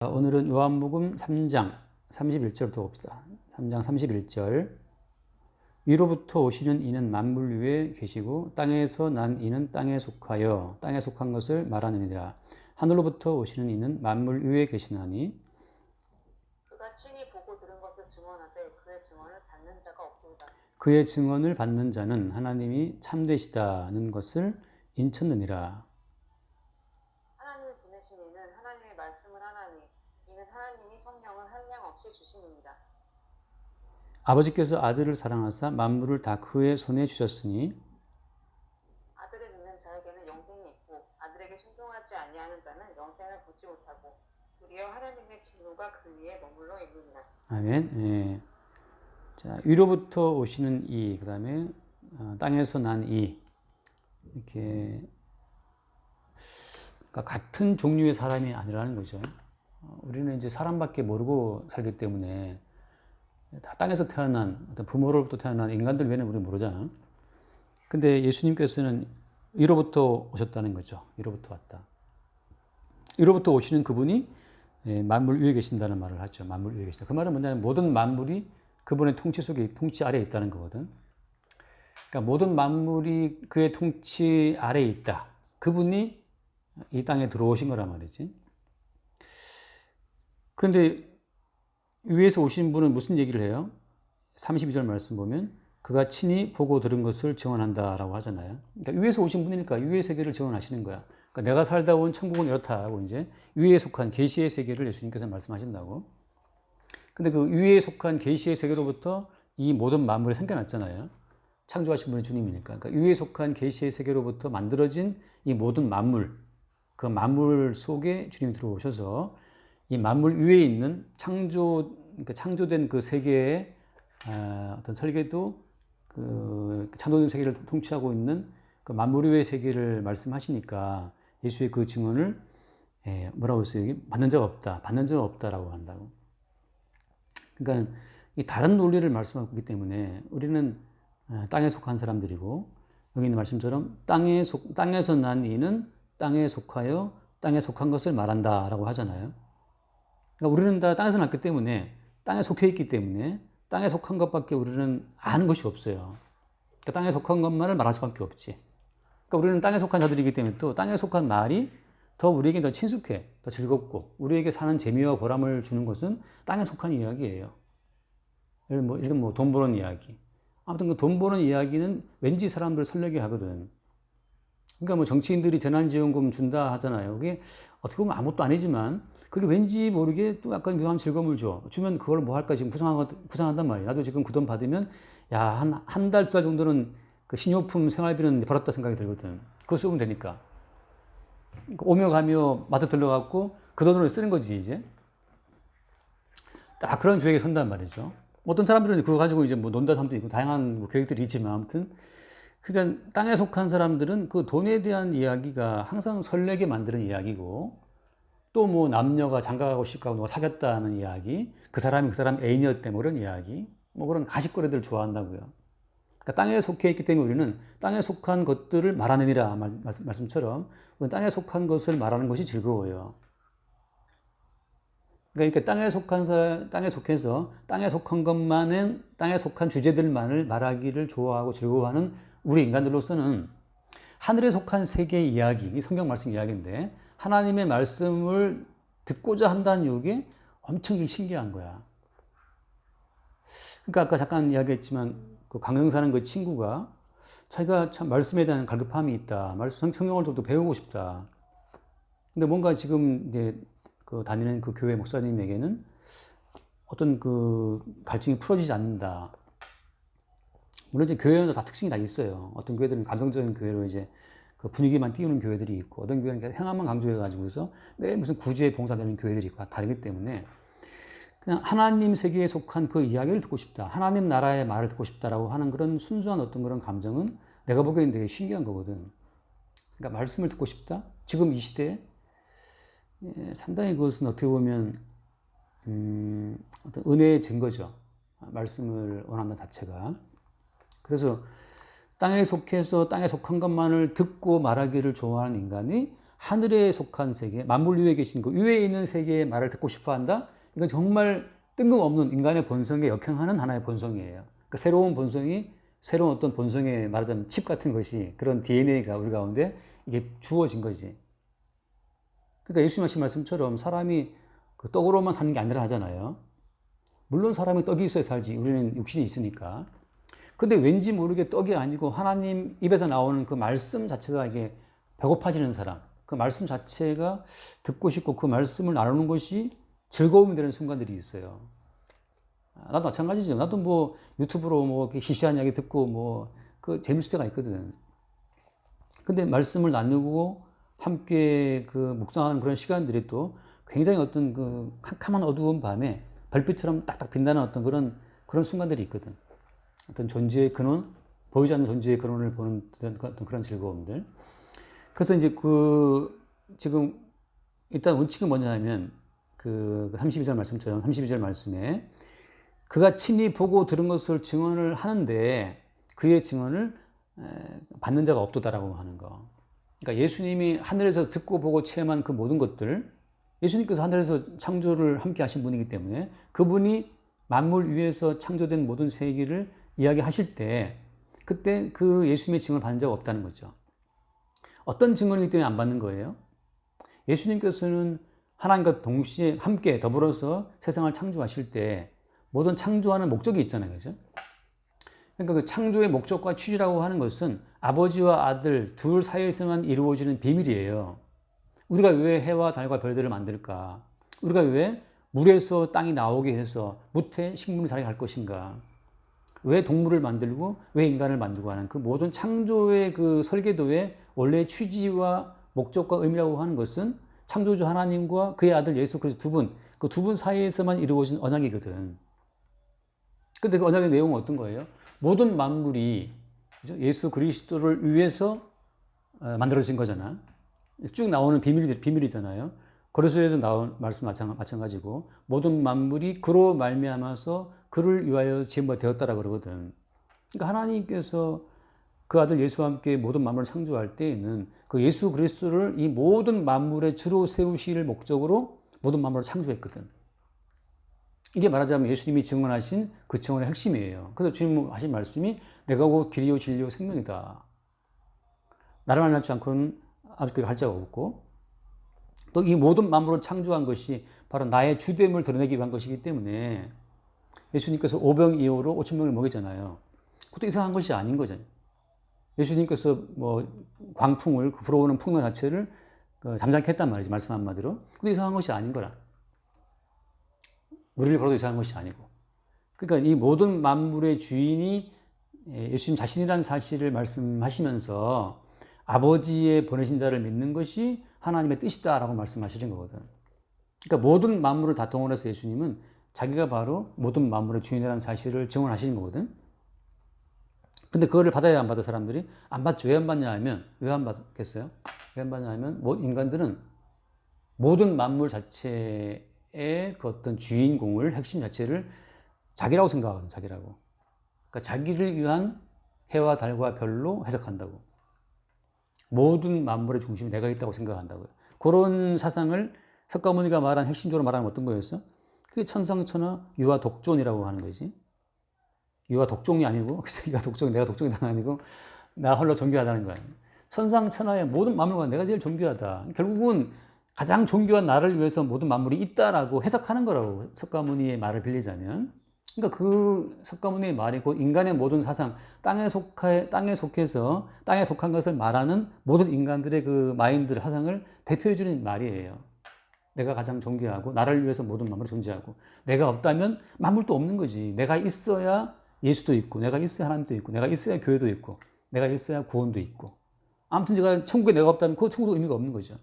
오늘은 요한복음 3장 31절부터 봅시다. 3장 31절. 위로부터 오시는 이는 만물 위에 계시고 땅에서 난 이는 땅에 속하여 땅에 속한 것을 말하느니라. 하늘로부터 오시는 이는 만물 위에 계시나니 그가 친히 보고 들은 것을 증언하되 그의 증언을 받는 자가 없도다. 그의 증언을 받는 자는 하나님이 참되시다는 것을 인쳤느니라. 하나님을 보내신 이는 하나님의 말씀을 하나니 이는 하나님이 성령을 한량없이 주심이니라. 아버지께서 아들을 사랑하사 만물을 다 그의 손에 주셨으니 아들을 믿는 자에게는 영생이 있고 아들에게 순종하지 아니하는 자는 영생을 보지 못하고 도리어 하나님의 진노가 그 위에 머물러 있느니라. 아멘. 예. 자, 위로부터 오시는 이, 그 다음에 땅에서 난 이, 이렇게 그러니까 같은 종류의 사람이 아니라는 거죠. 우리는 이제 사람밖에 모르고 살기 때문에 다 땅에서 태어난 어떤 부모로부터 태어난 인간들 외에는 우리는 모르잖아. 근데 예수님께서는 위로부터 오셨다는 거죠. 위로부터 왔다. 위로부터 오시는 그분이 만물 위에 계신다는 말을 하죠. 만물 위에 계신다. 그 말은 뭐냐면 모든 만물이 그분의 통치 속에, 통치 아래에 있다는 거거든. 그러니까 모든 만물이 그의 통치 아래에 있다. 그분이 이 땅에 들어오신 거란 말이지. 그런데 위에서 오신 분은 무슨 얘기를 해요? 32절 말씀 보면 그가 친히 보고 들은 것을 증언한다라고 하잖아요. 그러니까 위에서 오신 분이니까 위의 세계를 증언하시는 거야. 그러니까 내가 살다 온 천국은 이렇다고 이제 위에 속한 계시의 세계를 예수님께서 말씀하신다고. 근데 그 위에 속한 계시의 세계로부터 이 모든 만물이 생겨났잖아요. 창조하신 분이 주님이니까. 그러니까 위에 속한 계시의 세계로부터 만들어진 이 모든 만물, 그 만물 속에 주님이 들어오셔서 이 만물 위에 있는 그러니까 창조된 그 세계의 어떤 설계도 그 창조된 세계를 통치하고 있는 그 만물 위의 세계를 말씀하시니까 예수의 그 증언을 뭐라고 했어요? 받는 자가 없다. 받는 자가 없다라고 한다고. 그러니까 이 다른 논리를 말씀하고 있기 때문에 우리는 땅에 속한 사람들이고 여기 있는 말씀처럼 땅에서 난 이는 땅에 속하여 땅에 속한 것을 말한다라고 하잖아요. 그러니까 우리는 다 땅에서 났기 때문에 땅에 속해 있기 때문에 땅에 속한 것밖에 우리는 아는 것이 없어요. 그러니까 땅에 속한 것만을 말할 수밖에 없지. 그러니까 우리는 땅에 속한 자들이기 때문에 또 땅에 속한 말이 더 우리에게 더 친숙해, 더 즐겁고 우리에게 사는 재미와 보람을 주는 것은 땅에 속한 이야기예요. 예를 들면 뭐 돈 버는 이야기. 아무튼 그 돈 버는 이야기는 왠지 사람들을 설레게 하거든. 그러니까 뭐 정치인들이 재난지원금 준다 하잖아요. 그게 어떻게 보면 아무것도 아니지만 그게 왠지 모르게 또 약간 묘한 즐거움을 줘. 주면 그걸 뭐 할까 지금 구상한단 말이야. 나도 지금 그 돈 받으면 야, 한 달, 두 달 정도는 그 신용품 생활비는 벌었다 생각이 들거든. 그거 쓰면 되니까. 오며 가며 마트 들러갖고 그 돈으로 쓰는 거지, 이제. 딱 그런 계획에 선단 말이죠. 어떤 사람들은 그거 가지고 이제 뭐 논다 사람도 있고 다양한 뭐 계획들이 있지만 아무튼 그러니까 땅에 속한 사람들은 그 돈에 대한 이야기가 항상 설레게 만드는 이야기고 또 뭐 남녀가 장가가고 시집가고 누가 사귀었다는 이야기, 그 사람이 그 사람 애인이었대 뭐 그런 이야기, 뭐 그런 가십거리들을 좋아한다고요. 그러니까 땅에 속해 있기 때문에 우리는 땅에 속한 것들을 말하느니라 말씀처럼 우리는 땅에 속한 것을 말하는 것이 즐거워요. 그러니까 땅에 속해서 땅에 속한 것만은 땅에 속한 주제들만을 말하기를 좋아하고 즐거워하는 우리 인간들로서는 하늘에 속한 세계의 이야기, 이 성경 말씀 이야기인데 하나님의 말씀을 듣고자 한다는 이게 엄청 신기한 거야. 그러니까 아까 잠깐 이야기했지만 그 강릉 사는 그 친구가 자기가 참 말씀에 대한 갈급함이 있다. 성경을 좀 더 배우고 싶다. 근데 뭔가 지금 이제 그 다니는 그 교회 목사님에게는 어떤 그 갈증이 풀어지지 않는다. 물론 이제 교회는 다 특징이 다 있어요. 어떤 교회들은 감성적인 교회로 이제 그 분위기만 띄우는 교회들이 있고, 어떤 교회는 행함만 강조해가지고서 매일 무슨 구제에 봉사되는 교회들이 있고, 다르기 때문에 그냥 하나님 세계에 속한 그 이야기를 듣고 싶다. 하나님 나라의 말을 듣고 싶다라고 하는 그런 순수한 어떤 그런 감정은 내가 보기에는 되게 신기한 거거든. 그러니까 말씀을 듣고 싶다? 지금 이 시대에 상당히 그것은 어떻게 보면 어떤 은혜의 증거죠. 말씀을 원한다는 자체가. 그래서 땅에 속해서 땅에 속한 것만을 듣고 말하기를 좋아하는 인간이 하늘에 속한 세계, 만물 위에 계신 그 위에 있는 세계의 말을 듣고 싶어 한다? 이건 정말 뜬금없는 인간의 본성에 역행하는 하나의 본성이에요. 그러니까 새로운 본성이 새로운 어떤 본성에 말하자면 칩 같은 것이 그런 DNA가 우리 가운데 이게 주어진 거지. 그러니까 예수님 하신 말씀처럼 사람이 그 떡으로만 사는 게 아니라 하잖아요. 물론 사람이 떡이 있어야 살지. 우리는 육신이 있으니까. 근데 왠지 모르게 떡이 아니고 하나님 입에서 나오는 그 말씀 자체가 이게 배고파지는 사람. 그 말씀 자체가 듣고 싶고 그 말씀을 나누는 것이 즐거움이 되는 순간들이 있어요. 나도 마찬가지죠. 나도 뭐 유튜브로 뭐 시시한 이야기 듣고 뭐 그 재밌을 때가 있거든. 근데 말씀을 나누고 함께 그 묵상하는 그런 시간들이 또 굉장히 어떤 그 캄캄한 어두운 밤에 별빛처럼 딱딱 빛나는 어떤 그런 순간들이 있거든. 어떤 존재의 근원, 보이지 않는 존재의 근원을 보는 어떤 그런 즐거움들. 그래서 이제 그 지금 일단 원칙은 뭐냐면 그 32절 말씀처럼 32절 말씀에 그가 친히 보고 들은 것을 증언을 하는데 그의 증언을 받는 자가 없도다라고 하는 거. 그러니까 예수님이 하늘에서 듣고 보고 체험한 그 모든 것들, 예수님께서 하늘에서 창조를 함께 하신 분이기 때문에 그분이 만물 위에서 창조된 모든 세계를 이야기하실 때 그때 그 예수님의 증언을 받는 자가 없다는 거죠. 어떤 증언이기 때문에 안 받는 거예요? 예수님께서는 하나님과 동시에 함께 더불어서 세상을 창조하실 때 모든 창조하는 목적이 있잖아요. 그죠? 그러니까 그 창조의 목적과 취지라고 하는 것은 아버지와 아들 둘 사이에서만 이루어지는 비밀이에요. 우리가 왜 해와 달과 별들을 만들까? 우리가 왜 물에서 땅이 나오게 해서 무태 식물이 자라게 할 것인가? 왜 동물을 만들고 왜 인간을 만들고 하는 그 모든 창조의 그 설계도의 원래의 취지와 목적과 의미라고 하는 것은 창조주 하나님과 그의 아들 예수 그리스도 두 분, 그 두 분 사이에서만 이루어진 언약이거든. 근데 그 언약의 내용은 어떤 거예요? 모든 만물이 예수 그리스도를 위해서 만들어진 거잖아. 쭉 나오는 비밀이잖아요. 고린도서에서 나온 말씀 마찬가지고 모든 만물이 그로 말미암아서 그를 위하여 지음되었다라고 그러거든. 그러니까 하나님께서 그 아들 예수와 함께 모든 만물을 창조할 때에는 그 예수 그리스도를 이 모든 만물의 주로 세우실 목적으로 모든 만물을 창조했거든. 이게 말하자면 예수님이 증언하신 그 증언의 핵심이에요. 그래서 주님 하신 말씀이 내가 곧 길이요 진리요 생명이다. 나를 만나지 않고는 아버지께 갈 자가 없고 또 이 모든 만물을 창조한 것이 바로 나의 주됨을 드러내기 위한 것이기 때문에 예수님께서 오병이어로 5천 명을 먹였잖아요. 그것도 이상한 것이 아닌 거잖아요. 예수님께서 뭐 광풍을 불어오는 풍랑 자체를 잠잠케 했단 말이지 말씀 한마디로. 그것도 이상한 것이 아닌 거라. 우리를 걸어도 이상한 것이 아니고. 그러니까 이 모든 만물의 주인이 예수님 자신이라는 사실을 말씀하시면서 아버지의 보내신 자를 믿는 것이 하나님의 뜻이다라고 말씀하시는 거거든. 그러니까 모든 만물을 다 동원해서 예수님은 자기가 바로 모든 만물의 주인이라는 사실을 증언하시는 거거든. 근데 그거를 받아야 안 받아 사람들이? 안 받죠. 왜 안 받냐 하면 왜 안 받겠어요? 왜 안 받냐 하면 인간들은 모든 만물 자체의 그 어떤 주인공을 핵심 자체를 자기라고 생각하거든. 자기라고. 그러니까 자기를 위한 해와 달과 별로 해석한다고. 모든 만물의 중심이 내가 있다고 생각한다고요. 그런 사상을 석가모니가 말한 핵심적으로 말하는 어떤 거였어? 그게 천상천하 유아 독존이라고 하는 거지. 유아 독종이 아니고 내가 독종이다 아니고 나 홀로 존귀하다는 거야. 천상천하의 모든 만물과 내가 제일 존귀하다. 결국은 가장 존귀한 나를 위해서 모든 만물이 있다라고 해석하는 거라고 석가모니의 말을 빌리자면. 그러니까 그 석가모니의 말이 곧 인간의 모든 사상, 땅에 속해서 땅에 속한 것을 말하는 모든 인간들의 그 마인드, 사상을 대표해주는 말이에요. 내가 가장 존귀하고 나를 위해서 모든 만물이 존재하고 내가 없다면 만물도 없는 거지. 내가 있어야 예수도 있고 내가 있어야 하나님도 있고 내가 있어야 교회도 있고 내가 있어야 구원도 있고 아무튼 제가 천국에 내가 없다면 그 천국도 의미가 없는 거죠.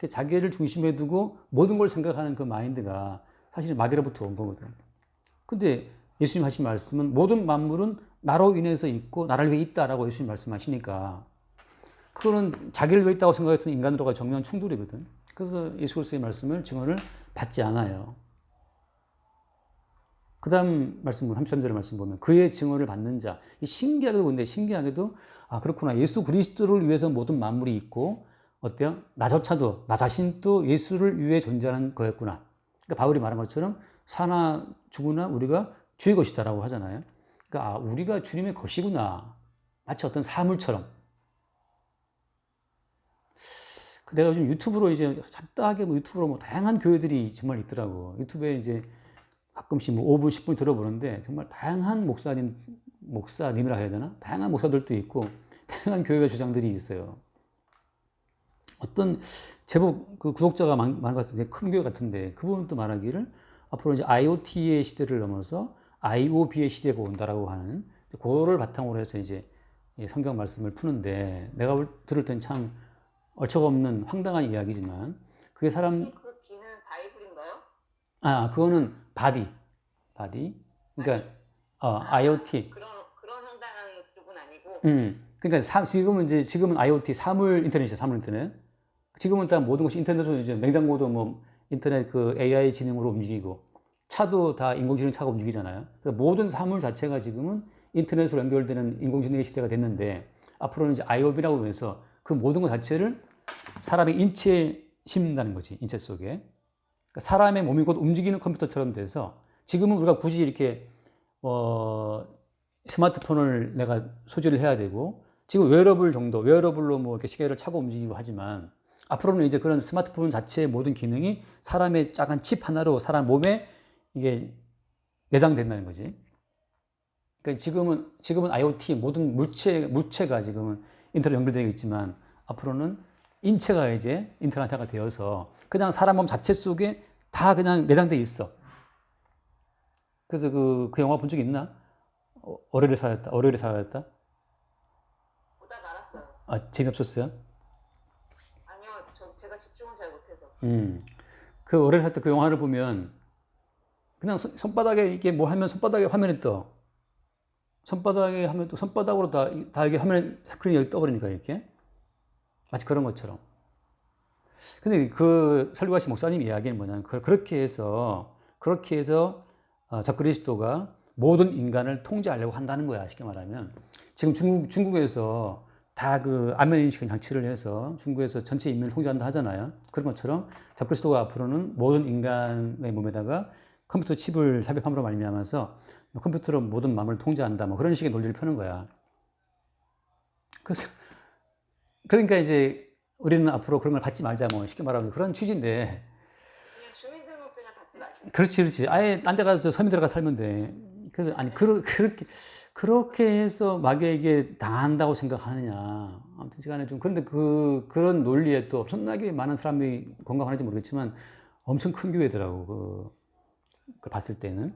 자기를 중심에 두고 모든 걸 생각하는 그 마인드가 사실 마귀로부터 온 거거든. 근데 예수님 하신 말씀은 모든 만물은 나로 인해서 있고 나를 위해 있다라고 예수님 말씀하시니까 그거는 자기를 위해 있다고 생각했던 인간으로가 정면 충돌이거든. 그래서 예수 그리스도의 말씀을 증언을 받지 않아요. 그 다음 말씀, 33절의 말씀 보면 그의 증언을 받는 자. 신기하게도 그런데 신기하게도 그렇구나. 예수 그리스도를 위해서 모든 만물이 있고 어때요? 나조차도, 나 자신도 예수를 위해 존재하는 거였구나. 그러니까 바울이 말한 것처럼 사나 죽으나 우리가 주의 것이다라고 하잖아요. 그러니까 우리가 주님의 것이구나. 마치 어떤 사물처럼. 내가 요즘 유튜브로 이제 잡다하게 유튜브로 다양한 교회들이 정말 있더라고. 유튜브에 이제 가끔씩 5분, 10분 들어보는데 정말 다양한 목사님이라 해야 되나? 다양한 목사들도 있고 다양한 교회 주장들이 있어요. 어떤 제법 그 구독자가 많은 것 같은데 큰 교회 같은데 그분은 또 말하기를 앞으로 이제 IoT의 시대를 넘어서 IOB의 시대가 온다라고 하는 그거를 바탕으로 해서 이제 성경 말씀을 푸는데 내가 들을 땐 참 얼척없는 황당한 이야기지만 그게 사람 그 B는 바이블인가요? 그거는 바디 그러니까 IoT 그런 황당한 쪽은 아니고. 그러니까 지금은 IoT 사물 인터넷이죠. 사물 인터넷. 지금은 다 모든 것이 인터넷으로 이제 냉장고도 뭐 인터넷 그 AI 지능으로 움직이고 차도 다 인공지능 차가 움직이잖아요. 그러니까 모든 사물 자체가 지금은 인터넷으로 연결되는 인공지능의 시대가 됐는데 앞으로는 이제 IoB라고 해서 그 모든 것 자체를 사람의 인체에 심는다는 거지. 인체 속에. 그러니까 사람의 몸이 곧 움직이는 컴퓨터처럼 돼서 지금은 우리가 굳이 이렇게 스마트폰을 내가 소지를 해야 되고 지금 웨어러블 정도, 웨어러블로 뭐 이렇게 시계를 차고 움직이고 하지만 앞으로는 이제 그런 스마트폰 자체의 모든 기능이 사람의 작은 칩 하나로 사람 몸에 이게 내장된다는 거지. 그러니까 지금은 IoT 모든 물체가 지금은 인터넷 연결되어 있지만 앞으로는 인체가 이제 인터넷화가 되어서 그냥 사람 몸 자체 속에 다 그냥 내장돼 있어. 그래서 그 영화 본 적 있나? 어뢰를 살았다. 보다 말았어요. 재미없었어요? 아니요, 제가 집중을 잘 못해서. 그 어뢰를 살았다 그 영화를 보면 그냥 손바닥에 이게 뭐 하면 손바닥에 화면이 떠. 손바닥에 하면 또 손바닥으로 다 이게 화면에 스크린이 여기 떠버리니까 이렇게. 마치 그런 것처럼. 근데 그 설교하신 목사님 이야기는 뭐냐면 그렇게 해서 적그리스도가 모든 인간을 통제하려고 한다는 거야. 쉽게 말하면 지금 중국에서 다 그 안면 인식 장치를 해서 중국에서 전체 인민을 통제한다 하잖아요. 그런 것처럼 적그리스도가 앞으로는 모든 인간의 몸에다가 컴퓨터 칩을 삽입함으로 말미암아서 컴퓨터로 모든 마음을 통제한다. 뭐 그런 식의 논리를 펴는 거야. 그러니까 이제 우리는 앞으로 그런 걸 받지 말자, 뭐 쉽게 말하면 그런 취지인데. 그냥 주민등록증을 받지 마시는. 그렇지. 아예 딴 데 가서 섬이 들어가 살면 돼. 그래서 아니 그렇게 해서 마귀에게 당한다고 생각하느냐. 아무튼 시간에 좀 그런데 그런 논리에 또 엄청나게 많은 사람이 공감하는지 모르겠지만 엄청 큰 교회더라고. 그 봤을 때는.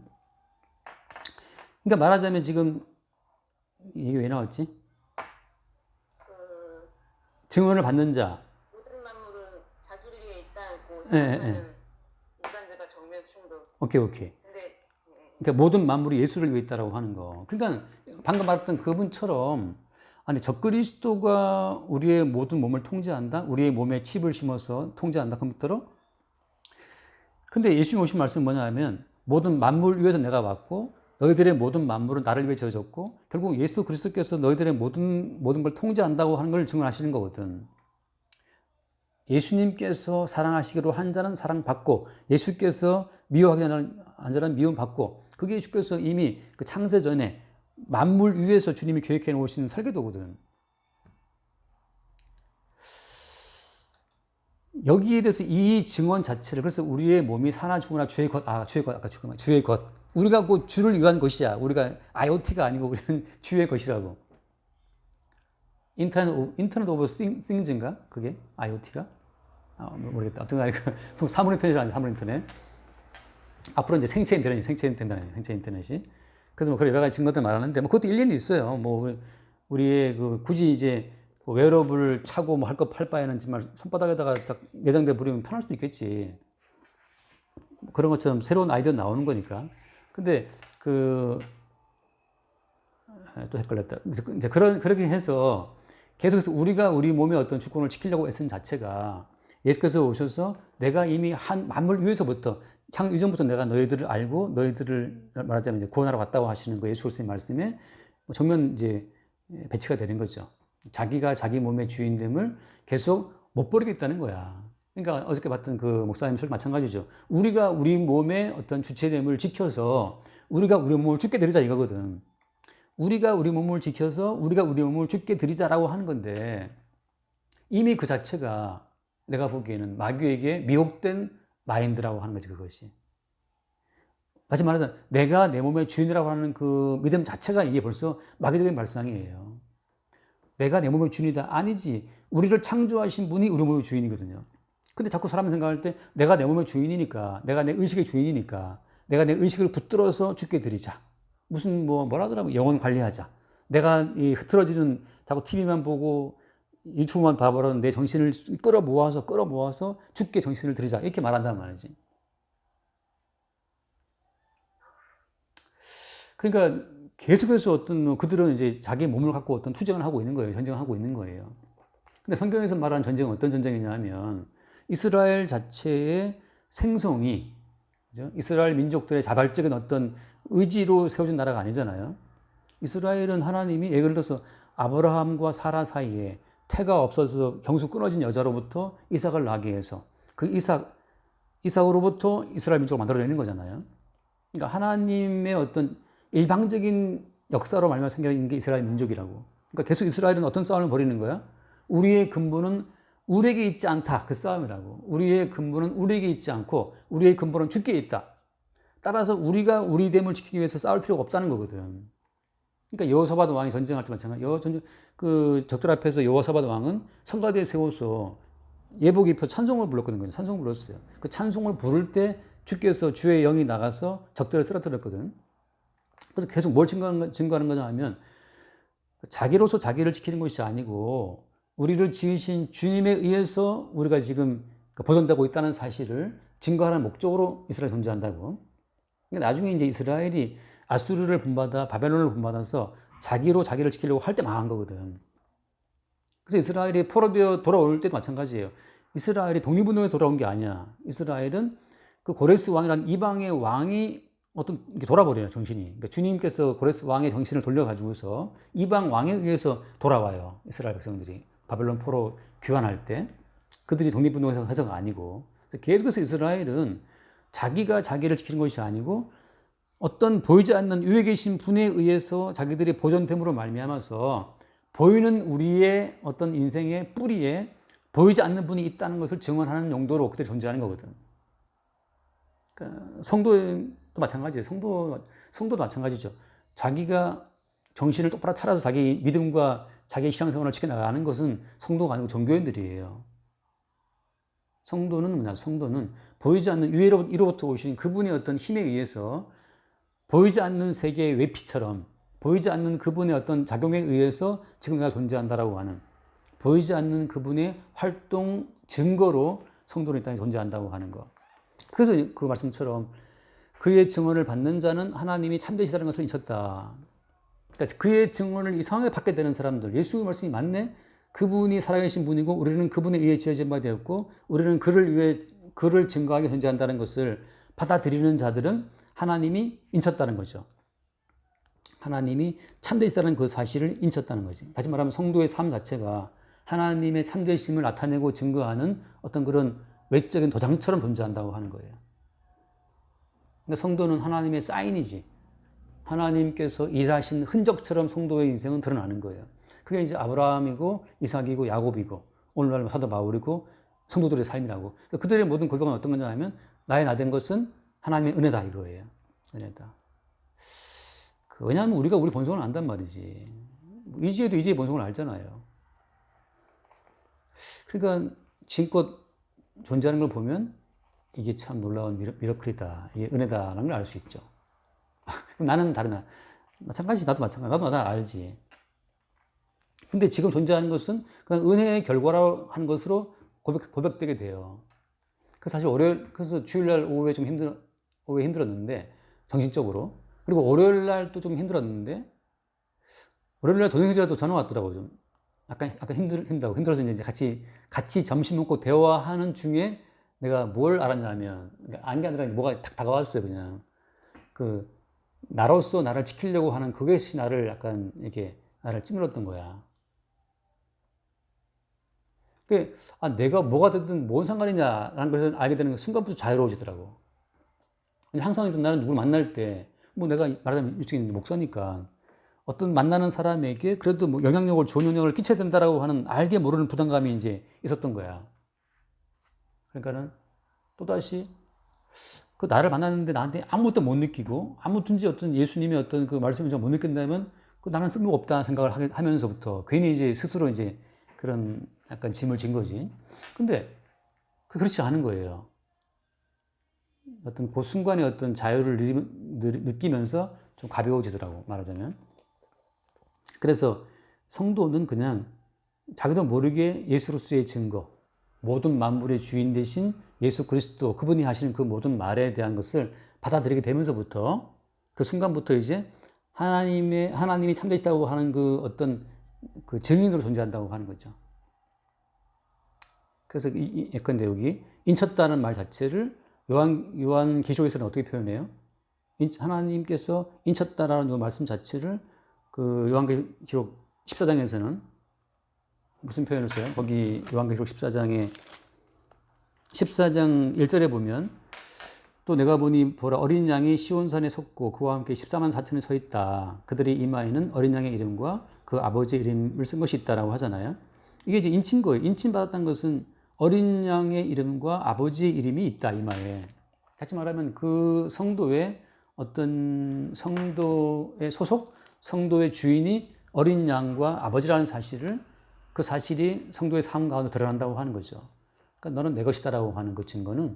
그러니까 말하자면 지금 이게 왜 나왔지? 증언을 받는 자. 모든 만물은 자기를 위해 있다고 예. 생각하는 인간들과 정면 충돌. 오케이. 근데 그러니까 모든 만물이 예수를 위해 있다라고 하는 거. 그러니까 방금 말했던 그분처럼 아니 적그리스도가 우리의 모든 몸을 통제한다. 우리의 몸에 칩을 심어서 통제한다 컴퓨터로. 근데 예수님 오신 말씀은 뭐냐면 모든 만물 위에서 내가 왔고 너희들의 모든 만물은 나를 위해 지어졌고 결국 예수 그리스도께서 너희들의 모든 걸 통제한다고 하는 걸 증언하시는 거거든. 예수님께서 사랑하시기로 한 자는 사랑받고 예수께서 미워하게 하는 자는 미움받고 그게 주께서 이미 그 창세 전에 만물 위에서 주님이 계획해 놓으신 설계도거든. 여기에 대해서 이 증언 자체를 그래서 우리의 몸이 사나 죽으나 주의 것 주의 것 우리가 그 주를 위한 것이야. 우리가 IoT가 아니고 우리는 주의 것이라고. 인터넷 오브 띵즈인가? 그게 IoT가? 모르겠다. 아무튼 간에 사물 인터넷이 아니야. 사물 인터넷. 앞으로 이제 생체 인터넷이. 그래서 뭐 그런 여러 가지 증거들 말하는데 뭐 그것도 일리는 있어요. 뭐 우리의 굳이 이제 웨어러블을 차고 뭐 할 바에는 정말 손바닥에다가 딱 내장돼 버리면 편할 수도 있겠지. 그런 것처럼 새로운 아이디어 나오는 거니까. 근데 또 헷갈렸다. 이제 그렇게 해서 계속해서 우리가 우리 몸의 어떤 주권을 지키려고 애쓴 자체가 예수께서 오셔서 내가 이미 한 만물 위에서부터 창 이전부터 내가 너희들을 알고 너희들을 말하자면 이제 구원하러 왔다고 하시는 거 예수 그리스도의 말씀에 정면 이제 배치가 되는 거죠. 자기가 자기 몸의 주인됨을 계속 못 버리겠다는 거야. 그러니까 어저께 봤던 그 목사님 설 마찬가지죠. 우리가 우리 몸의 어떤 주체됨을 지켜서 우리가 우리 몸을 죽게 드리자 이거거든. 우리가 우리 몸을 지켜서 우리가 우리 몸을 죽게 드리자라고 하는 건데 이미 그 자체가 내가 보기에는 마귀에게 미혹된 마인드라고 하는 거지, 그것이. 다시 말해서 내가 내 몸의 주인이라고 하는 그 믿음 자체가 이게 벌써 마귀적인 발상이에요. 내가 내 몸의 주인이다. 아니지. 우리를 창조하신 분이 우리 몸의 주인이거든요. 근데 자꾸 사람이 생각할 때 내가 내 몸의 주인이니까, 내가 내 의식의 주인이니까, 내가 내 의식을 붙들어서 죽게 드리자. 무슨 뭐라 하더라고. 영혼 관리하자. 내가 이 흐트러지는 자꾸 TV만 보고 유튜브만 봐버리는 내 정신을 끌어모아서 죽게 정신을 들이자. 이렇게 말한단 말이지. 그러니까 계속해서 어떤 그들은 이제 자기 몸을 갖고 어떤 투쟁을 하고 있는 거예요. 전쟁을 하고 있는 거예요. 근데 성경에서 말하는 전쟁은 어떤 전쟁이냐 하면 이스라엘 자체의 생성이, 그죠? 이스라엘 민족들의 자발적인 어떤 의지로 세워진 나라가 아니잖아요. 이스라엘은 하나님이 예를 들어서 아브라함과 사라 사이에 태가 없어서 경수 끊어진 여자로부터 이삭을 낳게 해서 그 이삭으로부터 이스라엘 민족을 만들어내는 거잖아요. 그러니까 하나님의 어떤 일방적인 역사로 말미암아 생겨난 게 이스라엘 민족이라고. 그러니까 계속 이스라엘은 어떤 싸움을 벌이는 거야? 우리의 근본은 우리에게 있지 않다. 그 싸움이라고. 우리의 근본은 우리에게 있지 않고 우리의 근본은 주께 있다. 따라서 우리가 우리 됨을 지키기 위해서 싸울 필요가 없다는 거거든. 그러니까 여호사밧 왕이 전쟁할 때 마찬가지. 그 적들 앞에서 여호사밧 왕은 성가대에 세워서 예복 입혀 찬송을 불렀거든요. 찬송을 불렀어요. 그 찬송을 부를 때 주께서 주의 영이 나가서 적들을 쓰러뜨렸거든. 그래서 계속 뭘 증거하는 거냐 하면 자기로서 자기를 지키는 것이 아니고 우리를 지으신 주님에 의해서 우리가 지금 보존되고 있다는 사실을 증거하는 목적으로 이스라엘이 존재한다고. 나중에 이제 이스라엘이 아수르를 본받아 바벨론을 본받아서 자기로 자기를 지키려고 할 때 망한 거거든. 그래서 이스라엘이 포로되어 돌아올 때도 마찬가지예요. 이스라엘이 독립운동에서 돌아온 게 아니야. 이스라엘은 그 고레스 왕이라는 이방의 왕이 이렇게 돌아버려요, 정신이. 그러니까 주님께서 고레스 왕의 정신을 돌려가지고서 이방 왕에 의해서 돌아와요. 이스라엘 백성들이. 바벨론 포로 귀환할 때. 그들이 독립운동에서 해서가 아니고. 계속해서 이스라엘은 자기가 자기를 지키는 것이 아니고 어떤 보이지 않는 위에 계신 분에 의해서 자기들이 보존됨으로 말미암아서 보이는 우리의 어떤 인생의 뿌리에 보이지 않는 분이 있다는 것을 증언하는 용도로 그들이 존재하는 거거든. 그러니까 성도도 마찬가지예요. 성도도 마찬가지죠. 자기가 정신을 똑바로 차려서 자기 믿음과 자기 신앙생활을 지켜나가는 것은 성도가 아니고 종교인들이에요. 성도는 뭐냐? 성도는 보이지 않는 위로부터 오신 그분의 어떤 힘에 의해서 보이지 않는 세계의 외피처럼 보이지 않는 그분의 어떤 작용에 의해서 지금 내가 존재한다라고 하는 보이지 않는 그분의 활동 증거로 성도는 이 땅에 존재한다고 하는 것. 그래서 그 말씀처럼 그의 증언을 받는 자는 하나님이 참되시다는 것을 잊혔다. 그러니까 그의 증언을 이상하게 받게 되는 사람들, 예수의 말씀이 맞네? 그분이 살아계신 분이고 우리는 그분에 의해 지어진 바 되었고 우리는 그를 증거하게 존재한다는 것을 받아들이는 자들은 하나님이 인쳤다는 거죠. 하나님이 참되시다는 그 사실을 인쳤다는 거지. 다시 말하면 성도의 삶 자체가 하나님의 참되심을 나타내고 증거하는 어떤 그런 외적인 도장처럼 존재한다고 하는 거예요. 그러니까 성도는 하나님의 사인이지. 하나님께서 일하신 흔적처럼 성도의 인생은 드러나는 거예요. 그게 이제 아브라함이고 이삭이고 야곱이고 오늘날 사도 바울이고 성도들의 삶이라고. 그들의 모든 고백은 어떤 거냐 하면 나의 나 된 것은 하나님의 은혜다 이거예요. 은혜다. 왜냐하면 우리가 우리 본성을 안단 말이지. 이지혜도 이지혜 본성을 알잖아요. 그러니까 지금껏 존재하는 걸 보면 이게 참 놀라운 미러클이다. 이게 은혜다라는 걸 알 수 있죠. 나는 다르나. 마찬가지, 나도 마찬가지. 나도 다 알지. 근데 지금 존재하는 것은 그냥 은혜의 결과로 한 것으로 고백되게 돼요. 그래서 사실 그래서 주일날 오후에 힘들었는데, 정신적으로. 그리고 월요일날 또 좀 힘들었는데, 월요일날 도영이가 또 전화 왔더라고요. 좀. 약간 힘들어서 이제 같이 점심 먹고 대화하는 중에 내가 뭘 알았냐면, 아는 게 아니라 뭐가 딱 다가왔어요, 그냥. 나로서 나를 지키려고 하는 그것이 나를 약간 이렇게 나를 찌물었던 거야. 내가 뭐가 되든 뭔 상관이냐라는 것을 알게 되는 순간부터 자유로워지더라고. 항상 나는 누구를 만날 때, 뭐 내가 말하자면 일종의 목사니까 어떤 만나는 사람에게 그래도 뭐 좋은 영향력을 끼쳐야 된다라고 하는 알게 모르는 부담감이 이제 있었던 거야. 그러니까는 또다시 그 나를 만났는데 나한테 아무것도 못 느끼고 아무튼지 어떤 예수님의 어떤 그 말씀을 못 느낀다면 그 나는 쓸모가 없다 생각을 하면서부터 괜히 이제 스스로 이제 그런 약간 짐을 진 거지. 근데 그렇지 않은 거예요. 어떤 그 순간의 어떤 자유를 느끼면서 좀 가벼워지더라고, 말하자면. 그래서 성도는 그냥 자기도 모르게 예수로서의 증거, 모든 만물의 주인 되신 예수 그리스도, 그분이 하시는 그 모든 말에 대한 것을 받아들이게 되면서부터 그 순간부터 이제 하나님이 참되시다고 하는 그 어떤 그 증인으로 존재한다고 하는 거죠. 그래서 예컨대 여기 인쳤다는 말 자체를 요한계시록에서는 어떻게 표현해요? 하나님께서 인쳤다라는 이 말씀 자체를 그 요한계시록 14장에서는 무슨 표현을 써요? 거기 요한계시록 14장 1절에 보면 또 내가 보니 보라 어린 양이 시온산에 섰고 그와 함께 14만 4천이 서 있다. 그들의 이마에는 어린 양의 이름과 그 아버지의 이름을 쓴 것이 있다라고 하잖아요. 이게 이제 인친 거예요. 인친받았다는 것은 어린 양의 이름과 아버지의 이름이 있다, 이마에. 다시 말하면 그 성도의 어떤 성도의 소속, 성도의 주인이 어린 양과 아버지라는 사실을 그 사실이 성도의 삶 가운데 드러난다고 하는 거죠. 그러니까 너는 내 것이다라고 하는 그 증거는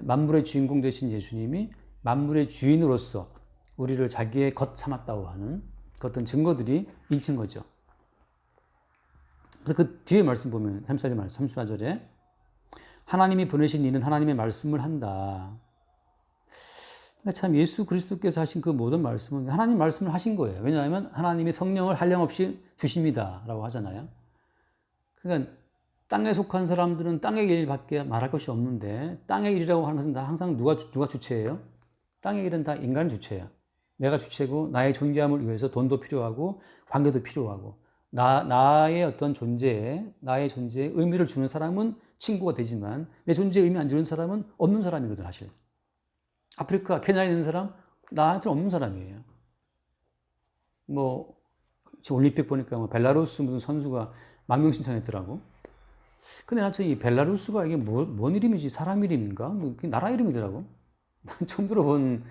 만물의 주인공 되신 예수님이 만물의 주인으로서 우리를 자기의 것 삼았다고 하는 그 어떤 증거들이 인친 거죠. 그래서 그 뒤에 말씀 보면 34절에 하나님이 보내신 이는 하나님의 말씀을 한다. 그러니까 참 예수 그리스도께서 하신 그 모든 말씀은 하나님 말씀을 하신 거예요. 왜냐하면 하나님이 성령을 한량없이 주십니다라고 하잖아요. 그러니까 땅에 속한 사람들은 땅의 일밖에 말할 것이 없는데 땅의 일이라고 하는 것은 다 항상 누가 주체예요? 땅의 일은 다 인간이 주체예요. 내가 주체고 나의 존귀함을 위해서 돈도 필요하고 관계도 필요하고 나의 어떤 나의 존재에 의미를 주는 사람은 친구가 되지만 내 존재에 의미 안 주는 사람은 없는 사람이거든, 사실. 아프리카, 케냐에 있는 사람, 나한테는 없는 사람이에요. 뭐, 지금 올림픽 보니까 뭐 벨라루스 무슨 선수가 망명 신청했더라고. 근데 난 이 벨라루스가 이게 뭔 이름이지? 사람 이름인가? 뭐, 나라 이름이더라고. 난 처음 들어본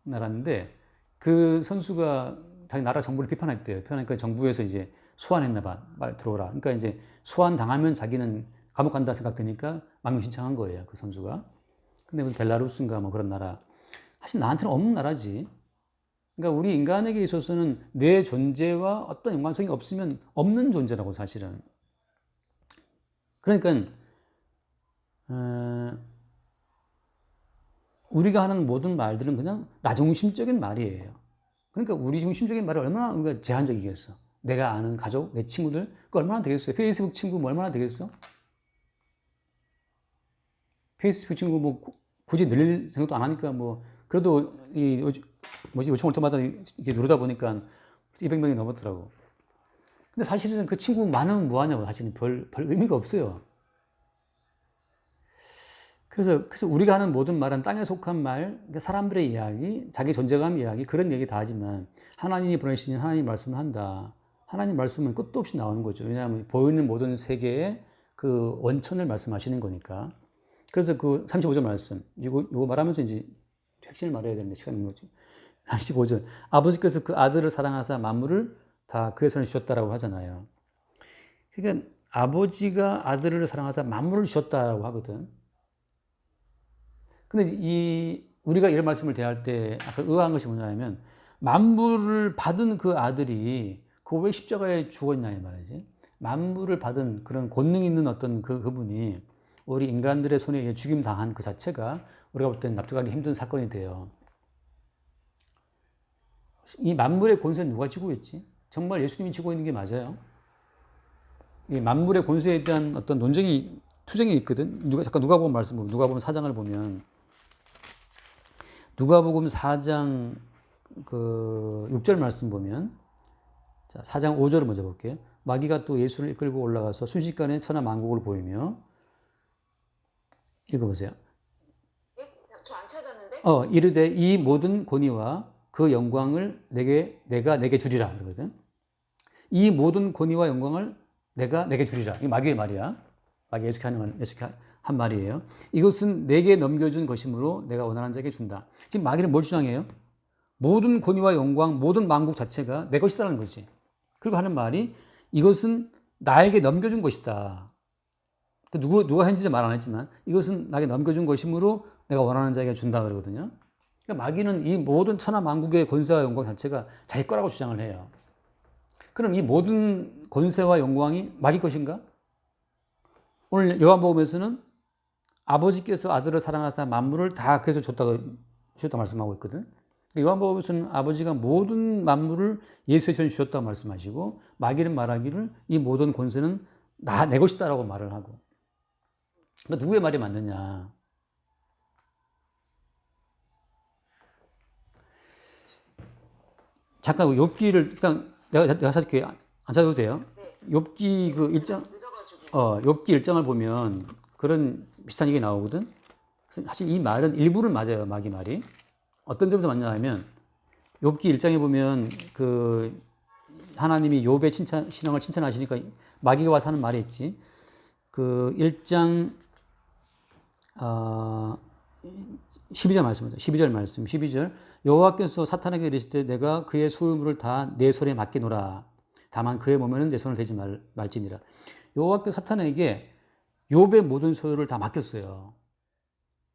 나라인데, 그 선수가 자기 나라 정부를 비판했대요. 비판하니까 정부에서 이제 소환했나 봐. 말 들어오라. 그러니까 이제 소환 당하면 자기는 감옥 간다 생각 드니까 망명 신청한 거예요. 그 선수가. 근데 뭐 벨라루스인가 뭐 그런 나라. 사실 나한테는 없는 나라지. 그러니까 우리 인간에게 있어서는 내 존재와 어떤 연관성이 없으면 없는 존재라고, 사실은. 그러니까 우리가 하는 모든 말들은 그냥 나 중심적인 말이에요. 그러니까 우리 중심적인 말이 얼마나 우리가 제한적이겠어. 내가 아는 가족, 내 친구들, 그 얼마나 되겠어요? 페이스북 친구 뭐 얼마나 되겠어? 페이스북 친구 뭐 굳이 늘릴 생각도 안 하니까 뭐 그래도 요청 올 때마다 이렇게 누르다 보니까 200명이 넘었더라고. 근데 사실은 그 친구 많으면 뭐하냐고, 사실은 별 의미가 없어요. 그래서 우리가 하는 모든 말은 땅에 속한 말, 그러니까 사람들의 이야기, 자기 존재감 이야기, 그런 얘기 다 하지만 하나님이 보내신 하나님 말씀을 한다. 하나님 말씀은 끝도 없이 나오는 거죠. 왜냐하면 보이는 모든 세계의 그 원천을 말씀하시는 거니까. 그래서 그 35절 말씀, 이거 말하면서 이제 핵심을 말해야 되는데 시간이 뭐지? 35절. 아버지께서 그 아들을 사랑하사 만물을 다 그의 손에 주셨다라고 하잖아요. 그러니까 아버지가 아들을 사랑하사 만물을 주셨다라고 하거든. 근데 우리가 이런 말씀을 대할 때 아까 의아한 것이 뭐냐면 만물을 받은 그 아들이 그 왜 십자가에 죽었냐 이 말이지. 만물을 받은 그런 권능 있는 어떤 그분이 우리 인간들의 손에 의해 죽임 당한 그 자체가 우리가 볼 때는 납득하기 힘든 사건이 돼요. 이 만물의 권세는 누가 쥐고 있지? 정말 예수님이 쥐고 있는 게 맞아요? 이 만물의 권세에 대한 어떤 투쟁이 있거든. 잠깐 누가복음 말씀 보면, 누가복음 4장을 보면, 누가복음 4장 그 6절 말씀 보면, 자, 4장 5절을 먼저 볼게요. 마귀가 또 예수를 이끌고 올라가서 순식간에 천하 만국을 보이며 읽어보세요. 예? 저 안 찾았는데? 이르되 이 모든 권위와 그 영광을 내가 내게 주리라 그러거든. 이 모든 권위와 영광을 내가 내게 주리라. 이 마귀의 말이야. 마귀 예수께 한 말이에요. 이것은 내게 넘겨준 것이므로 내가 원하는 자에게 준다. 지금 마귀는 뭘 주장해요? 모든 권위와 영광, 모든 만국 자체가 내 것이다라는 거지. 그리고 하는 말이 이것은 나에게 넘겨준 것이다. 누가 했는지 말 안 했지만 이것은 나에게 넘겨준 것이므로 내가 원하는 자에게 준다 그러거든요. 그러니까 마귀는 이 모든 천하 만국의 권세와 영광 자체가 자기 거라고 주장을 해요. 그럼 이 모든 권세와 영광이 마귀 것인가? 오늘 요한복음에서는 아버지께서 아들을 사랑하사 만물을 다 그래서 줬다고 말씀하고 있거든. 요한복음에서는 아버지가 모든 만물을 예수의 손에 주셨다고 말씀하시고 마귀는 말하기를 이 모든 권세는 내 것이다라고 말을 하고. 그러니까 누구의 말이 맞느냐? 잠깐 욥기를 일단 내가 찾을게요. 안 찾아도 돼요. 욥기 그 1장 욥기 1장을 보면 그런 비슷한 얘기 나오거든. 사실 이 말은 일부는 맞아요. 마귀 말이. 어떤 점에서 맞냐 하면 욥기 1장에 보면 그 하나님이 욥의 신앙을 칭찬하시니까 마귀가 와서 하는 말이 있지. 그 1장 12절 말씀입니다. 12절 말씀. 12절. 여호와께서 사탄에게 이르시되 내가 그의 소유물을 다 내 손에 맡기노라. 다만 그의 몸에는 내 손을 대지 말지니라. 여호와께서 사탄에게 욥의 모든 소유를 다 맡겼어요.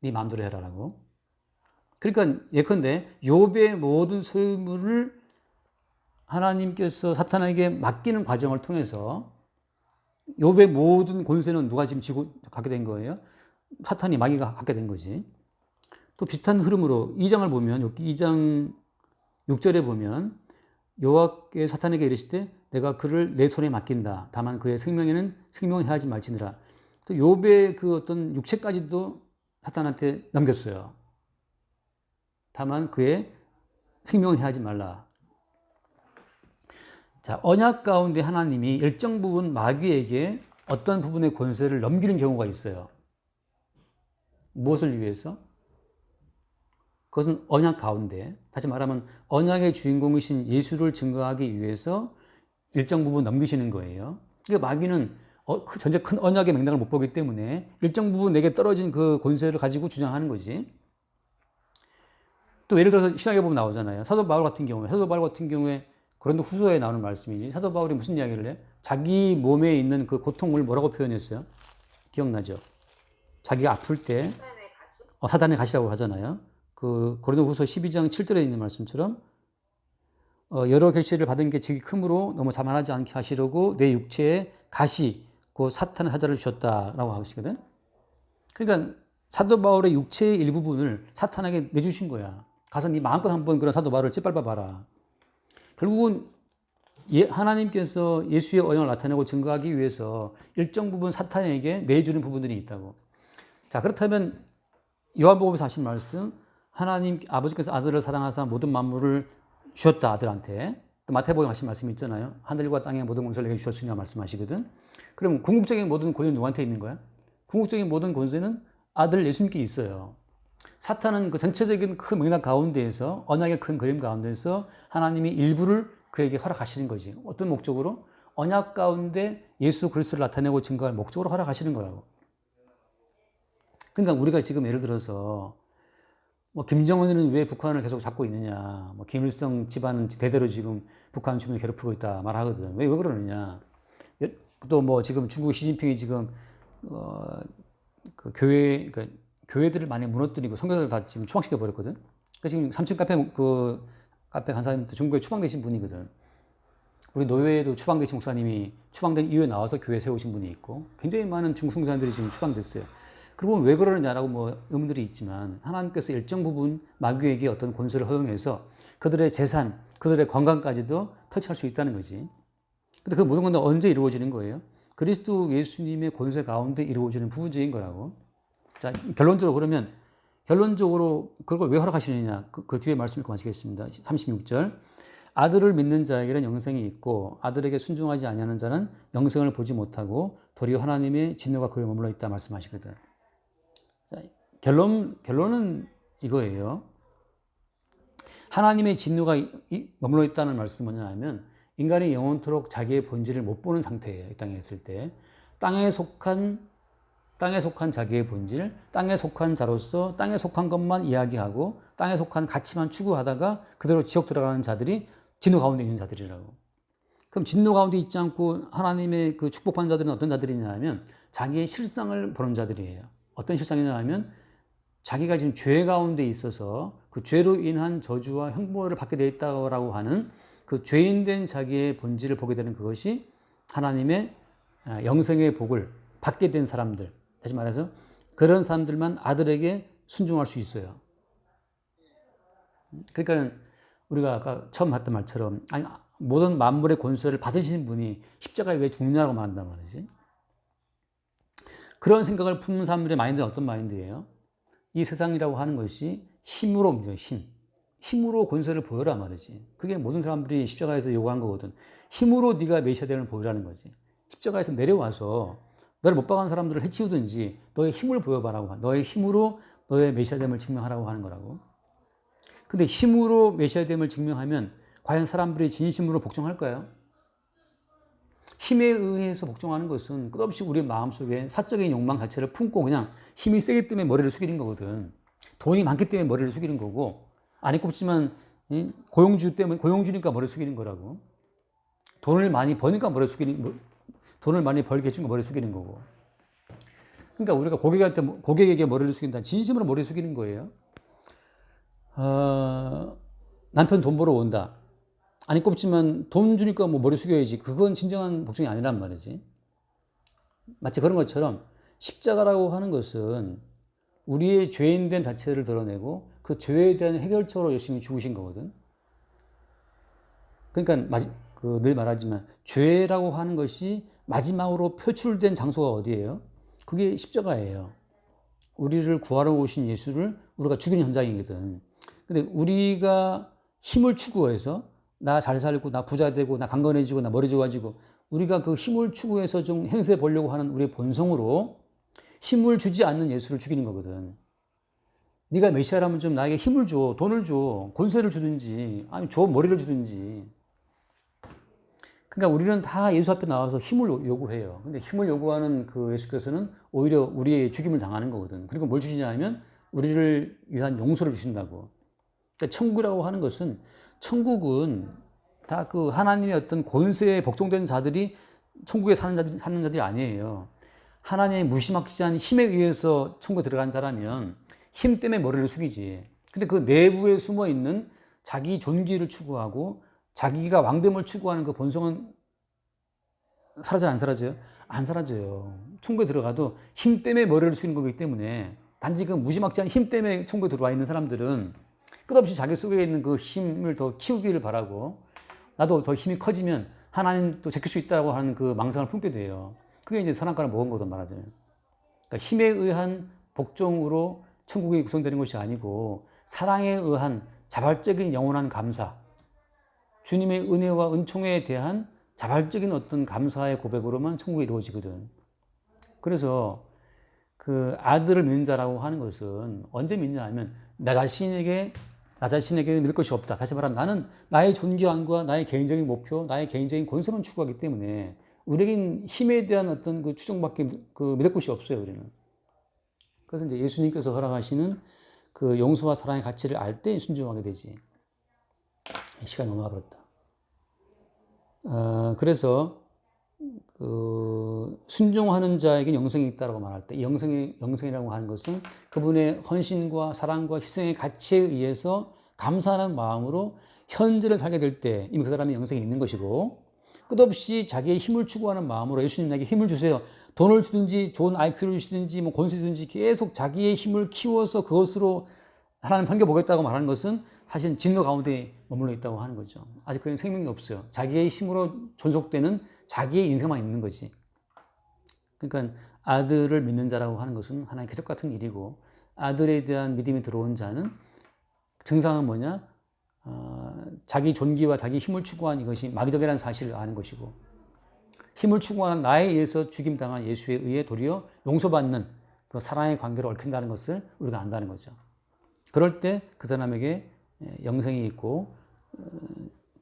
네 마음대로 해라라고. 그러니까 예컨대 욥의 모든 소유물을 하나님께서 사탄에게 맡기는 과정을 통해서 욥의 모든 권세는 누가 지금 갖게 된 거예요? 사탄이 마귀가 갖게 된 거지. 또 비슷한 흐름으로 2장을 보면 욥기 2장 6절에 보면 여호와께 사탄에게 이르시되 내가 그를 내 손에 맡긴다. 다만 그의 생명에는 생명을 해하지 말지니라. 또 욥의 그 어떤 육체까지도 사탄한테 넘겼어요. 다만 그의 생명을 해하지 말라. 자, 언약 가운데 하나님이 일정 부분 마귀에게 어떤 부분의 권세를 넘기는 경우가 있어요. 무엇을 위해서? 그것은 언약 가운데, 다시 말하면 언약의 주인공이신 예수를 증거하기 위해서 일정 부분 넘기시는 거예요. 그러니까 마귀는 전체 큰 언약의 맥락을 못 보기 때문에 일정 부분 내게 떨어진 그 권세를 가지고 주장하는 거지. 또 예를 들어서 신약에 보면 나오잖아요. 사도 바울 같은 경우에 고린도 후서에 나오는 말씀이지. 사도 바울이 무슨 이야기를 해? 자기 몸에 있는 그 고통을 뭐라고 표현했어요? 기억나죠? 자기가 아플 때 사단의 가시라고 하잖아요. 그 고린도 후서 12장 7절에 있는 말씀처럼 여러 계시를 받은 게 지극히 크므로 너무 자만하지 않게 하시려고 내 육체에 가시, 그 사탄의 사자를 주셨다라고 하시거든. 그러니까 사도 바울의 육체의 일부분을 사탄에게 내주신 거야. 가서 네 마음껏 한번 그런 사도 바울을 짓밟아 봐라. 결국은 하나님께서 예수의 언약을 나타내고 증거하기 위해서 일정 부분 사탄에게 내주는 부분들이 있다고. 자, 그렇다면 요한복음에서 하신 말씀, 하나님 아버지께서 아들을 사랑하사 모든 만물을 주셨다 아들한테. 또 마태복음에 하신 말씀이 있잖아요. 하늘과 땅의 모든 권세를 내게 주셨으니라 말씀하시거든. 그럼 궁극적인 모든 권위는 누구한테 있는 거야? 궁극적인 모든 권세는 아들 예수님께 있어요. 사탄은 그 전체적인 큰 맥락 가운데에서 언약의 큰 그림 가운데서 하나님이 일부를 그에게 허락하시는 거지. 어떤 목적으로? 언약 가운데 예수 그리스도를 나타내고 증거할 목적으로 허락하시는 거라고. 그러니까 우리가 지금 예를 들어서 김정은은 왜 북한을 계속 잡고 있느냐, 김일성 집안은 대대로 지금 북한 주민을 괴롭히고 있다 말하거든. 왜 그러느냐. 또 지금 중국 시진핑이 지금 그 교회들을 많이 무너뜨리고 선교사들 다 지금 추방시켜 버렸거든. 그러니까 지금 3층 카페 간 사람도 중국에 추방되신 분이거든. 우리 노회에도 추방되신 목사님이 추방된 이후에 나와서 교회 세우신 분이 있고 굉장히 많은 중국 선교사들이 지금 추방됐어요. 그러면 왜 그러느냐라고 의문들이 있지만 하나님께서 일정 부분 마귀에게 어떤 권세를 허용해서 그들의 재산, 그들의 건강까지도 터치할 수 있다는 거지. 근데 그 모든 건 언제 이루어지는 거예요? 그리스도 예수님의 권세 가운데 이루어지는 부분적인 거라고. 자, 결론적으로 그걸 왜 허락하시느냐? 그 뒤에 말씀 읽고 마치겠습니다. 36절. 아들을 믿는 자에게는 영생이 있고 아들에게 순종하지 아니하는 자는 영생을 보지 못하고 도리어 하나님의 진노가 그에 머물러 있다 말씀하시거든. 자, 결론은 이거예요. 하나님의 진노가 머물러 있다는 말씀은 뭐냐면 인간이 영원토록 자기의 본질을 못 보는 상태예요. 이 땅에 있을 때. 땅에 속한 자기의 본질, 땅에 속한 자로서 땅에 속한 것만 이야기하고 땅에 속한 가치만 추구하다가 그대로 지옥 들어가는 자들이 진노 가운데 있는 자들이라고. 그럼 진노 가운데 있지 않고 하나님의 그 축복받는 자들은 어떤 자들이냐 하면 자기의 실상을 보는 자들이에요. 어떤 실상이냐 하면 자기가 지금 죄 가운데 있어서 그 죄로 인한 저주와 형벌을 받게 되어 있다고 하는 그 죄인된 자기의 본질을 보게 되는 그것이 하나님의 영생의 복을 받게 된 사람들. 다시 말해서 그런 사람들만 아들에게 순종할 수 있어요. 그러니까 우리가 아까 처음 봤던 말처럼 아니, 모든 만물의 권세를 받으신 분이 십자가에 왜 죽느냐고 말한단 말이지. 그런 생각을 품는 사람들의 마인드는 어떤 마인드예요? 이 세상이라고 하는 것이 힘으로 믿어요. 힘으로 권세를 보여라 말이지. 그게 모든 사람들이 십자가에서 요구한 거거든. 힘으로 네가 메시아됨을 보여라는 거지. 십자가에서 내려와서 너를 못 박은 사람들을 해치우든지 너의 힘을 보여봐라고 너의 힘으로 너의 메시아됨을 증명하라고 하는 거라고. 근데 힘으로 메시아됨을 증명하면 과연 사람들이 진심으로 복종할까요? 힘에 의해서 복종하는 것은 끝없이 우리 마음속에 사적인 욕망 자체를 품고 그냥 힘이 세기 때문에 머리를 숙이는 거거든. 돈이 많기 때문에 머리를 숙이는 거고 안에 꼽지만 고용주니까 머리를 숙이는 거라고. 돈을 많이 버니까 돈을 많이 벌게 해준 거 머리를 숙이는 거고. 그러니까 우리가 고객에게 머리를 숙인다. 진심으로 머리를 숙이는 거예요. 남편 돈 벌어 온다. 아니 꼽지만 돈 주니까 뭐 머리 숙여야지. 그건 진정한 복종이 아니란 말이지. 마치 그런 것처럼 십자가라고 하는 것은 우리의 죄인된 자체를 드러내고 그 죄에 대한 해결책으로 열심히 죽으신 거거든. 그러니까 늘 말하지만 죄라고 하는 것이 마지막으로 표출된 장소가 어디예요? 그게 십자가예요. 우리를 구하러 오신 예수를 우리가 죽이는 현장이거든. 근데 우리가 힘을 추구해서 나 잘 살고 나 부자 되고 나 강건해지고 나 머리 좋아지고 우리가 그 힘을 추구해서 좀 행세 보려고 하는 우리의 본성으로 힘을 주지 않는 예수를 죽이는 거거든. 네가 메시아라면 좀 나에게 힘을 줘, 돈을 줘, 권세를 주든지 아니 머리를 주든지. 그러니까 우리는 다 예수 앞에 나와서 힘을 요구해요. 근데 힘을 요구하는 그 예수께서는 오히려 우리의 죽임을 당하는 거거든. 그리고 뭘 주시냐 하면 우리를 위한 용서를 주신다고. 그러니까 천국이라고 하는 것은 천국은 다 그 하나님의 어떤 권세에 복종된 자들이 천국에 사는 자들이 아니에요. 하나님의 무시막지한 힘에 의해서 천국에 들어간 자라면 힘 때문에 머리를 숙이지. 근데 그 내부에 숨어 있는 자기 존귀를 추구하고 자기가 왕됨을 추구하는 그 본성은 사라져요, 안 사라져요? 안 사라져요. 천국에 들어가도 힘 때문에 머리를 숙이는 거기 때문에 단지 그 무지막지한 힘 때문에 천국에 들어와 있는 사람들은 끝없이 자기 속에 있는 그 힘을 더 키우기를 바라고 나도 더 힘이 커지면 하나님도 제킬 수 있다고 하는 그 망상을 품게 돼요. 그게 이제 선악과를 먹은 거든 말하자면. 그러니까 힘에 의한 복종으로 천국이 구성되는 것이 아니고 사랑에 의한 자발적인 영원한 감사, 주님의 은혜와 은총에 대한 자발적인 어떤 감사의 고백으로만 천국이 이루어지거든. 그래서 그 아들을 믿는 자라고 하는 것은 언제 믿냐 하면 나 자신에게 믿을 것이 없다. 다시 말하면 나는 나의 존귀함과 나의 개인적인 목표, 나의 개인적인 권세만 추구하기 때문에 우리에겐 힘에 대한 어떤 그 추종밖에 믿을 것이 없어요, 우리는. 그래서 이제 예수님께서 허락하시는 그 용서와 사랑의 가치를 알 때 순종하게 되지. 시간이 너무 가버렸다. 그래서 순종하는 자에게 영생이 있다고 말할 때 이 영생이라고 하는 것은 그분의 헌신과 사랑과 희생의 가치에 의해서 감사하는 마음으로 현재를 살게 될 때 이미 그 사람이 영생이 있는 것이고 끝없이 자기의 힘을 추구하는 마음으로 예수님 나에게 힘을 주세요. 돈을 주든지 좋은 IQ를 주든지 뭐 권세 주든지 계속 자기의 힘을 키워서 그것으로 하나님 섬겨보겠다고 말하는 것은 사실 진노 가운데 머물러 있다고 하는 거죠. 아직 그런 생명이 없어요. 자기의 힘으로 존속되는 자기의 인생만 있는 거지. 그러니까 아들을 믿는 자라고 하는 것은 하나의 기적 같은 일이고 아들에 대한 믿음이 들어온 자는 증상은 뭐냐? 자기 존귀와 자기 힘을 추구한 이것이 마귀적이라는 사실을 아는 것이고, 힘을 추구하는 나에 의해서 죽임당한 예수에 의해 도리어 용서받는 그 사랑의 관계를 얽힌다는 것을 우리가 안다는 거죠. 그럴 때 그 사람에게 영생이 있고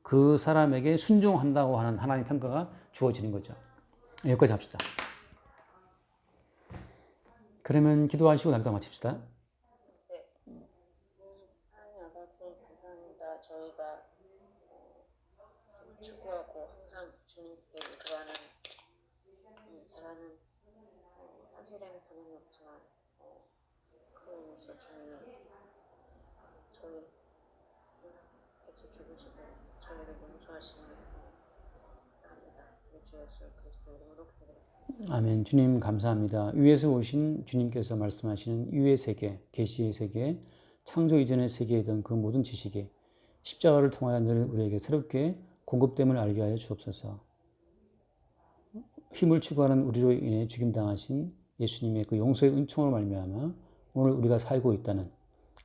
그 사람에게 순종한다고 하는 하나님의 평가가 주어지는 거죠. 여기까지 합시다. 그러면 기도하시고 나기도 마칩시다. 네. 하나님 아버지 감사합니다. 저희가 추구하고 항상 주님께 이끌어가는 잘하는 사실에는 변함이 없지만 그에서 주님 저희 대신 죽으시고 저희를 용서하시는 합니다. 주 예수 그리스도 이름으로 기도드렸습니다. 아멘. 주님 감사합니다. 위에서 오신 주님께서 말씀하시는 위의 세계, 계시의 세계, 창조 이전의 세계이던 그 모든 지식이 십자가를 통하여 늘 우리에게 새롭게 공급됨을 알게 하여 주옵소서. 힘을 추구하는 우리로 인해 죽임당하신 예수님의 그 용서의 은총으로 말미암아 오늘 우리가 살고 있다는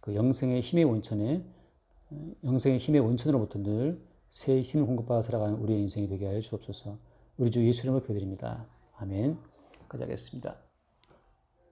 그 영생의 힘의 원천으로부터 늘 새 힘을 공급받아 살아가는 우리의 인생이 되게 하여 주옵소서. 우리 주 예수 이름으로 기도드립니다. 아멘. 까지 하겠습니다.